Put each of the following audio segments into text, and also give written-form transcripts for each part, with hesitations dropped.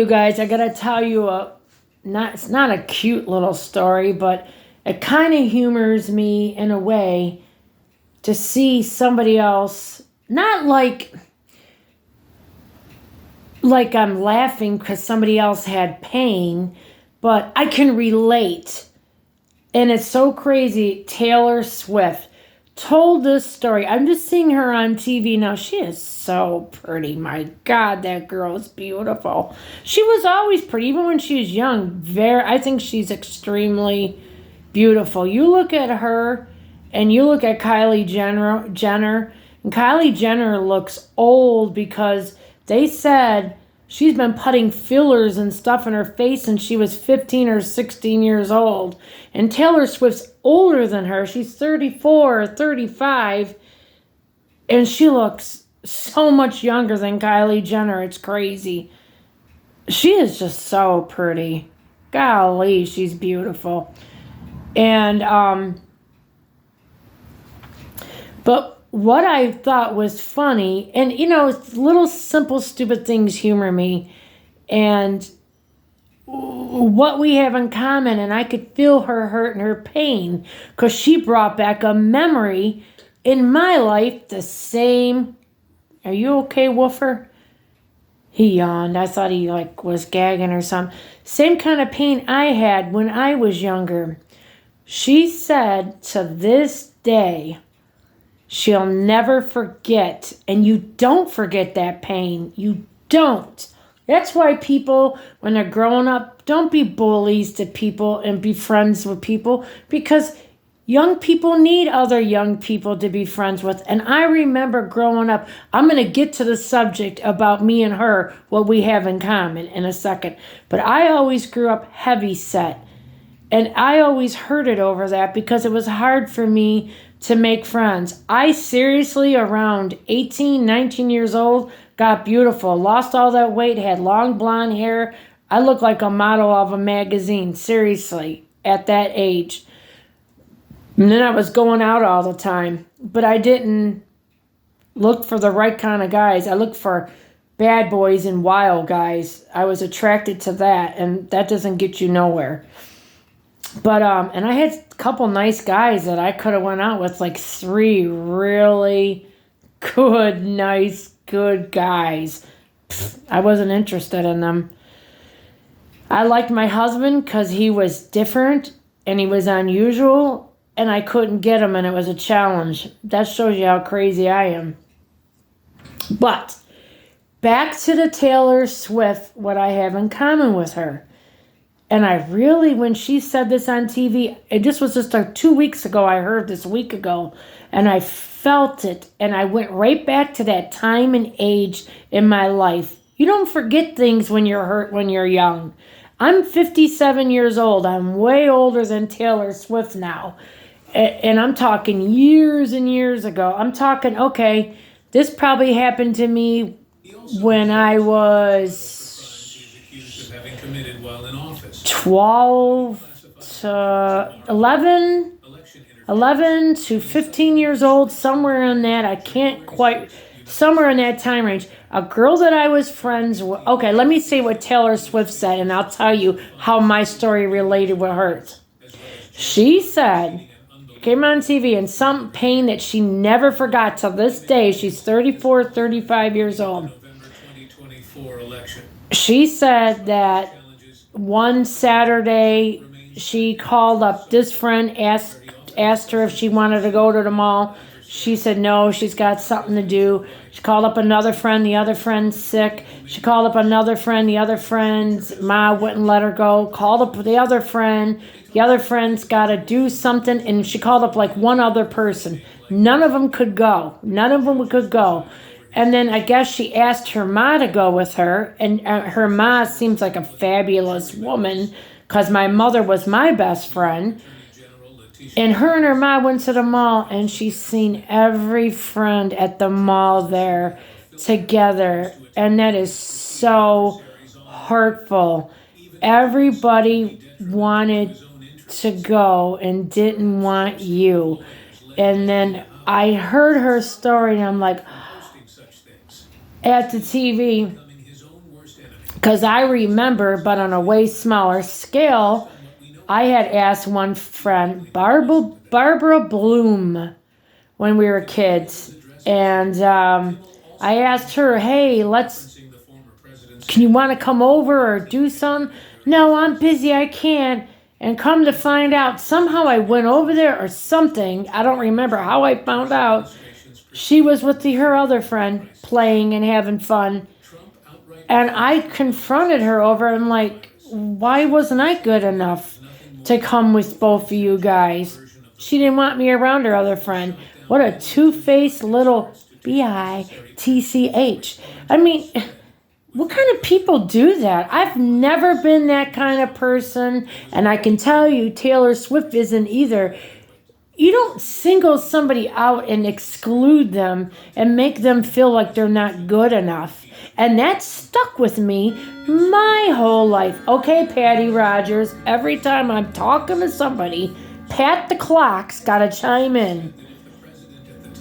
you guys, I gotta tell you it's not a cute little story, but it kind of humors me in a way to see somebody else, not like I'm laughing because somebody else had pain, but I can relate. And it's so crazy. Taylor Swift told this story. I'm just seeing her on TV now. She is so pretty. My God, that girl is beautiful. She was always pretty, even when she was young. I think she's extremely beautiful. You look at her and you look at Kylie Jenner, and Kylie Jenner looks old because they said she's been putting fillers and stuff in her face since she was 15 or 16 years old. And Taylor Swift's older than her. She's 34 or 35. And she looks so much younger than Kylie Jenner. It's crazy. She is just so pretty. Golly, she's beautiful. And, but what I thought was funny, and little simple stupid things humor me, and what we have in common, and I could feel her hurt and her pain because she brought back a memory in my life, the same. Are you okay, Woofer? He yawned. I thought he was gagging or something. Same kind of pain I had when I was younger. She said to this day, she'll never forget, and you don't forget that pain. You don't. That's why people, when they're growing up, don't be bullies to people and be friends with people, because young people need other young people to be friends with. And I remember growing up, I'm going to get to the subject about me and her, what we have in common in a second. But I always grew up heavy set. And I always hurted over that because it was hard for me to make friends. I seriously, around 18, 19 years old, got beautiful, lost all that weight, had long blonde hair. I looked like a model of a magazine, seriously, at that age. And then I was going out all the time. But I didn't look for the right kind of guys. I looked for bad boys and wild guys. I was attracted to that, and that doesn't get you nowhere. But, and I had a couple nice guys that I could have went out with, 3 really good, nice, good guys. I wasn't interested in them. I liked my husband because he was different and he was unusual, and I couldn't get him, and it was a challenge. That shows you how crazy I am. But back to the Taylor Swift, what I have in common with her. And I really, when she said this on TV, this was just 2 weeks ago, I heard this week ago, and I felt it, and I went right back to that time and age in my life. You don't forget things when you're hurt when you're young. I'm 57 years old. I'm way older than Taylor Swift now. And I'm talking years and years ago. I'm talking, okay, this probably happened to me when I was 12 to 11 to 15 years old, somewhere in that. I can't quite, somewhere in that time range. A girl that I was friends with. Okay, let me say what Taylor Swift said, and I'll tell you how my story related with hers. She said, came on TV, and some pain that she never forgot till this day. She's 34, 35 years old. She said that one Saturday she called up this friend, asked her if she wanted to go to the mall. She said no, she's got something to do. She called up another friend, the other friend's sick. She called up another friend, the other friend's ma wouldn't let her go. Called up the other friend's got to do something, and she called up one other person. None of them could go. And then I guess she asked her ma to go with her, and her ma seems like a fabulous woman because my mother was my best friend. And her ma went to the mall, and she's seen every friend at the mall there together. And that is so hurtful. Everybody wanted to go and didn't want you. And then I heard her story, and I'm like, at the TV, Because I remember, but on a way smaller scale, I had asked one friend, Barbara Bloom, when we were kids. And I asked her, hey, can you want to come over or do something? No, I'm busy, I can't. And come to find out, somehow I went over there or something. I don't remember how I found out. She was with her other friend playing and having fun. And I confronted her over and I'm like, why wasn't I good enough to come with both of you guys? She didn't want me around her other friend. What a two-faced little bitch. I mean, what kind of people do that? I've never been that kind of person, and I can tell you Taylor Swift isn't either. You don't single somebody out and exclude them and make them feel like they're not good enough. And that stuck with me my whole life. Okay, Patty Rogers, every time I'm talking to somebody, Pat the Clock's got to chime in.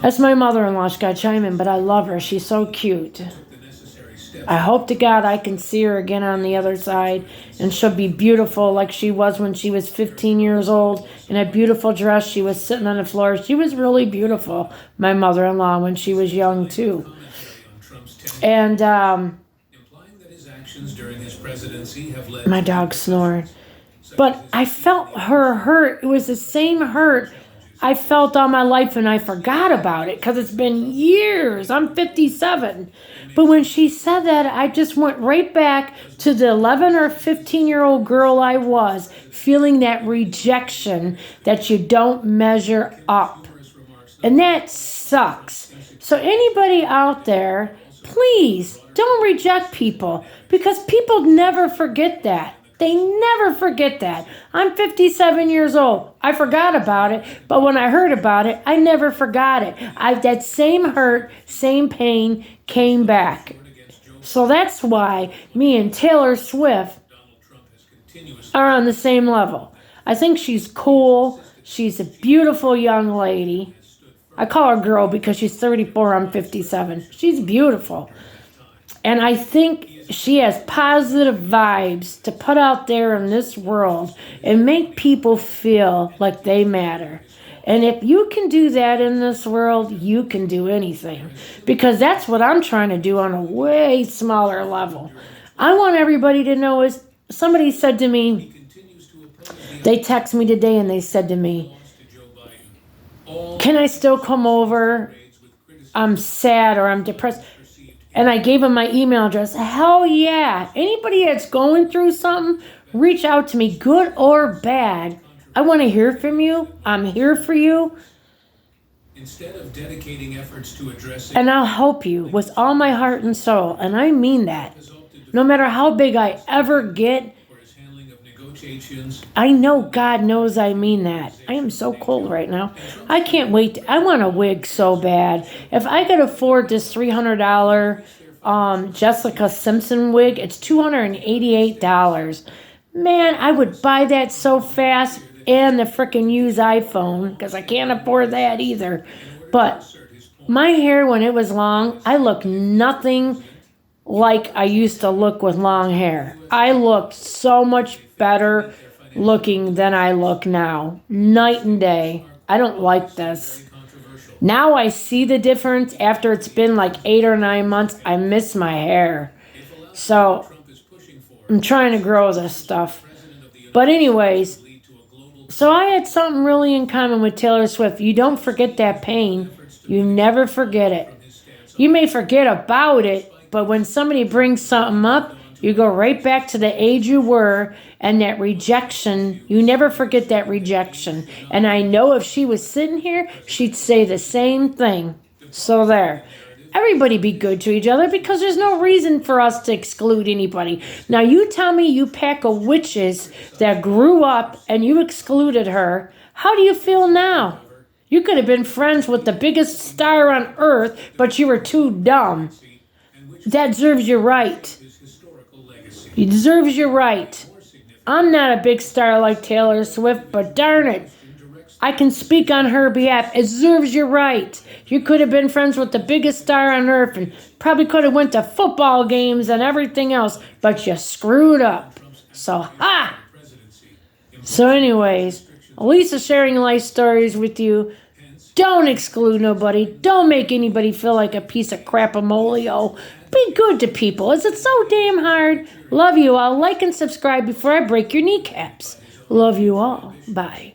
That's my mother-in-law. She's got to chime in, but I love her. She's so cute. I hope to God I can see her again on the other side, and she'll be beautiful like she was when she was 15 years old in a beautiful dress. She was sitting on the floor. She was really beautiful, my mother-in-law, when she was young too. And my dog snoring. But I felt her hurt. It was the same hurt I felt all my life, and I forgot about it because it's been years. I'm 57. But when she said that, I just went right back to the 11 or 15-year-old girl I was, feeling that rejection that you don't measure up. And that sucks. So anybody out there, please don't reject people, because people never forget that. They never forget that. I'm 57 years old. I forgot about it, but when I heard about it, I never forgot it. That same hurt, same pain came back. So that's why me and Taylor Swift are on the same level. I think she's cool. She's a beautiful young lady. I call her girl because she's 34, I'm 57. She's beautiful. And I think she has positive vibes to put out there in this world and make people feel like they matter. And if you can do that in this world, you can do anything. Because that's what I'm trying to do on a way smaller level. I want everybody to know is, somebody said to me, they text me today and they said to me, can I still come over? I'm sad or I'm depressed. And I gave him my email address. Hell yeah. Anybody that's going through something, reach out to me, good or bad. I want to hear from you. I'm here for you. Instead of dedicating efforts to address it, and I'll help you with all my heart and soul. And I mean that. No matter how big I ever get, I know God knows I mean that. I am so cold right now. I can't wait. I want a wig so bad. If I could afford this $300 Jessica Simpson wig, it's $288. Man, I would buy that so fast, and the frickin' used iPhone, because I can't afford that either. But my hair, when it was long, I looked nothing like I used to look with long hair. I looked so much better looking than I look now. Night and day. I don't like this. Now I see the difference after it's been like 8 or 9 months. I miss my hair. So I'm trying to grow this stuff. But anyways, so I had something really in common with Taylor Swift. You don't forget that pain. You never forget it. You may forget about it, but when somebody brings something up, you go right back to the age you were, and that rejection, you never forget that rejection. And I know if she was sitting here, she'd say the same thing. So there. Everybody be good to each other, because there's no reason for us to exclude anybody. Now you tell me you pack of witches that grew up and you excluded her. How do you feel now? You could have been friends with the biggest star on earth, but you were too dumb. That deserves your right. He deserves your right. I'm not a big star like Taylor Swift, but darn it, I can speak on her behalf. It serves you right. You could have been friends with the biggest star on earth and probably could have went to football games and everything else, but you screwed up. So, ha! So anyways, Lisa's sharing life stories with you. Don't exclude nobody. Don't make anybody feel like a piece of crapamolio. Be good to people. Is it so damn hard? Love you all. Like and subscribe before I break your kneecaps. Love you all. Bye.